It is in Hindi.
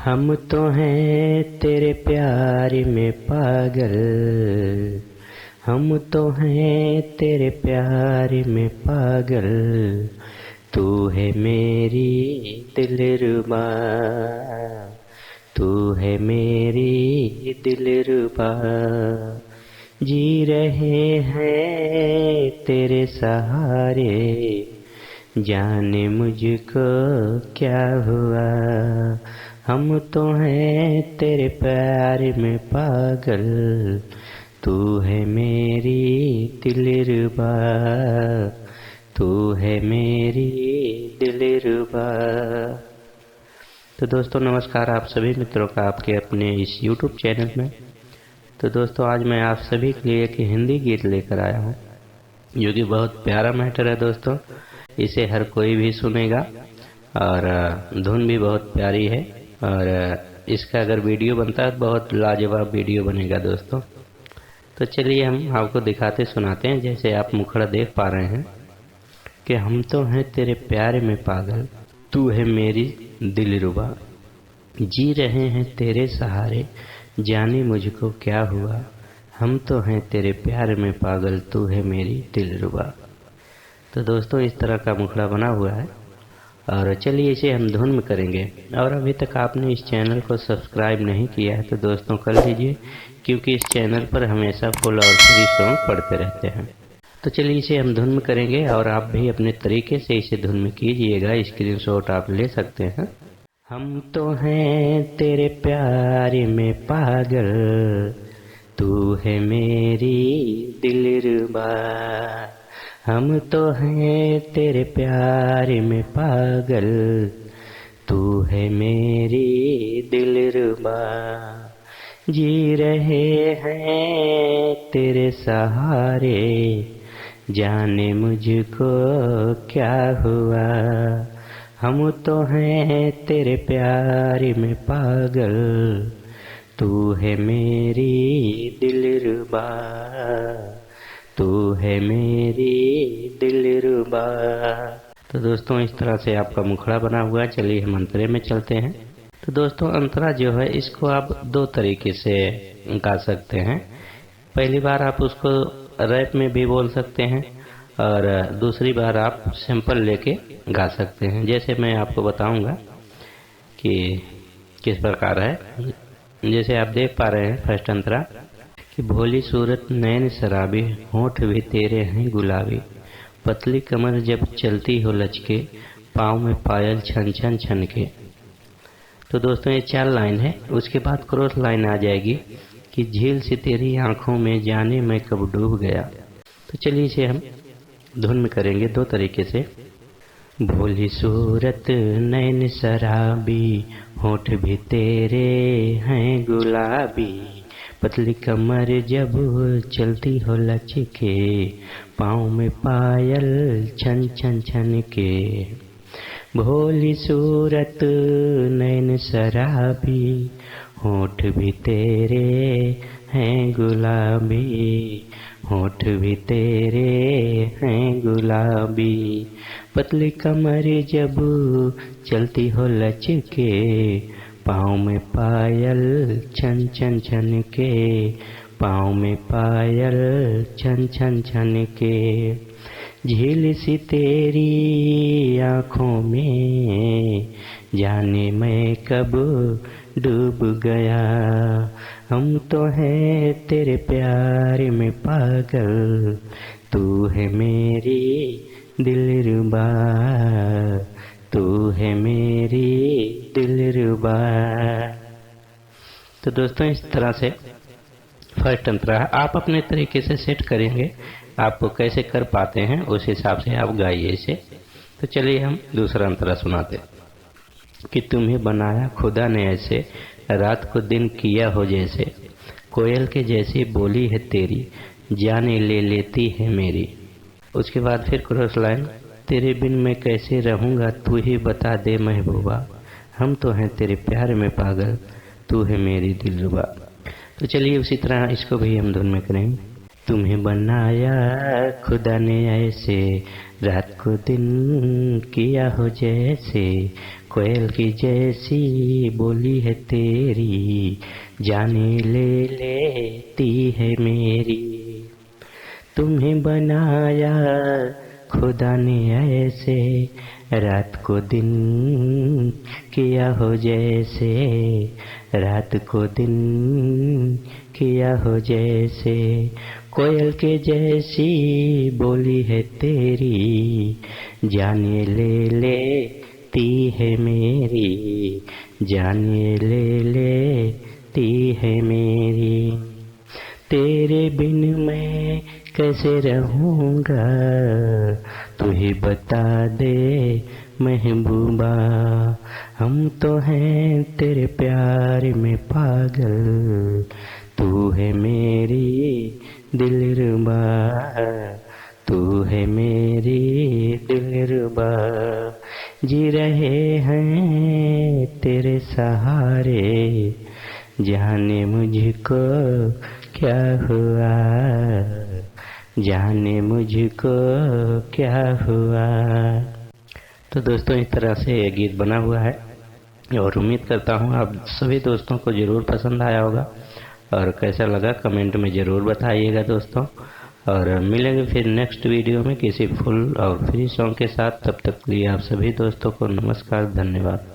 हम तो हैं तेरे प्यार में पागल, हम तो हैं तेरे प्यार में पागल। तू है मेरी दिलरुबा, तू है मेरी दिलरुबा। जी रहे हैं तेरे सहारे, जाने मुझको क्या हुआ। हम तो हैं तेरे प्यार में पागल, तू है मेरी दिलरुबा, तू है मेरी दिलरुबा। तो दोस्तों नमस्कार आप सभी मित्रों का आपके अपने इस YouTube चैनल में। तो दोस्तों आज मैं आप सभी के लिए एक हिंदी गीत लेकर आया हूँ जो कि बहुत प्यारा मैटर है दोस्तों। इसे हर कोई भी सुनेगा और धुन भी बहुत प्यारी है और इसका अगर वीडियो बनता है तो बहुत लाजवाब वीडियो बनेगा दोस्तों। तो चलिए हम आपको दिखाते सुनाते हैं। जैसे आप मुखड़ा देख पा रहे हैं कि हम तो हैं तेरे प्यार में पागल, तू है मेरी दिलरुबा। जी रहे हैं तेरे सहारे, जाने मुझको क्या हुआ। हम तो हैं तेरे प्यार में पागल, तू है मेरी दिलरुबा। तो दोस्तों इस तरह का मुखड़ा बना हुआ है और चलिए इसे हम धुन में करेंगे। और अभी तक आपने इस चैनल को सब्सक्राइब नहीं किया है तो दोस्तों कर लीजिए, क्योंकि इस चैनल पर हमेशा फुल और फ्री सॉन्ग पढ़ते रहते हैं। तो चलिए इसे हम धुन में करेंगे और आप भी अपने तरीके से इसे धुन में कीजिएगा। स्क्रीनशॉट आप ले सकते हैं। हम तो हैं तेरे प्यार में पागल, तू है मेरी दिलरुबा। हम तो हैं तेरे प्यार में पागल, तू है मेरी दिलरुबा। जी रहे हैं तेरे सहारे, जाने मुझको क्या हुआ। हम तो हैं तेरे प्यार में पागल, तू है मेरी दिलरुबा, तू है मेरी दिलरुबा। तो दोस्तों इस तरह से आपका मुखड़ा बना हुआ है। चलिए हम अंतरे में चलते हैं। तो दोस्तों अंतरा जो है इसको आप दो तरीके से गा सकते हैं। पहली बार आप उसको रैप में भी बोल सकते हैं और दूसरी बार आप सैंपल लेके गा सकते हैं। जैसे मैं आपको बताऊंगा कि किस प्रकार है। जैसे आप देख पा रहे हैं फर्स्ट अंतरा कि भोली सूरत नैन शराबी, होंठ भी तेरे हैं गुलाबी, पतली कमर जब चलती हो लचके, पाँव में पायल छन छन छन के। तो दोस्तों ये 4 लाइन है। उसके बाद क्रॉस लाइन आ जाएगी कि झील सी तेरी आंखों में, जाने मैं कब डूब गया। तो चलिए इसे हम धुन में करेंगे दो तरीके से। भोली सूरत नैन शराबी, होंठ भी तेरे हैं गुलाबी, पतली कमर जब चलती हो लचके, पाँव में पायल छन छन छन के। भोली सूरत नैन शराबी, होंठ भी तेरे हैं गुलाबी, होंठ भी तेरे हैं गुलाबी, पतली कमर जब चलती हो लचके, पाँव में पायल छन छन छन के, पाँव में पायल छन छन छन के। झील सी तेरी आँखों में, जाने मैं कब डूब गया। हम तो हैं तेरे प्यार में पागल, तू है मेरी दिलरुबा, तू है मेरी दिलरुबा। तो दोस्तों इस तरह से फर्स्ट अंतरा आप अपने तरीके से सेट करेंगे। आपको कैसे कर पाते हैं उस हिसाब से आप गाइए इसे। तो चलिए हम दूसरा अंतरा सुनाते कि तुम्हें बनाया खुदा ने ऐसे, रात को दिन किया हो जैसे, कोयल के जैसी बोली है तेरी, जाने ले लेती है मेरी। उसके बाद फिर क्रॉस लाइन, तेरे बिन मैं कैसे रहूँगा, तू ही बता दे महबूबा। हम तो हैं तेरे प्यार में पागल, तू है मेरी दिलरुबा। तो चलिए उसी तरह इसको भी हम धुन में करेंगे। तुम्हें बनाया खुदा ने ऐसे, रात को दिन किया हो जैसे, कोयल की जैसी बोली है तेरी, जाने ले लेती है मेरी। तुम्हें बनाया खुदा ने ऐसे, रात को दिन किया हो जैसे, रात को दिन किया हो जैसे। कोयल के जैसी बोली है तेरी, जाने ले लेती है मेरी, जाने ले लेती है मेरी। तेरे बिन मैं कैसे रहूँगा, तू ही बता दे महबूबा। हम तो हैं तेरे प्यार में पागल, तू है मेरी दिलरुबा, तू है मेरी दिलरुबा। जी रहे हैं तेरे सहारे, जाने मुझको क्या हुआ, जाने मुझको क्या हुआ। तो दोस्तों इस तरह से ये गीत बना हुआ है और उम्मीद करता हूँ आप सभी दोस्तों को ज़रूर पसंद आया होगा और कैसा लगा कमेंट में ज़रूर बताइएगा दोस्तों। और मिलेंगे फिर नेक्स्ट वीडियो में किसी फुल और फ्री सॉन्ग के साथ। तब तक के लिए आप सभी दोस्तों को नमस्कार, धन्यवाद।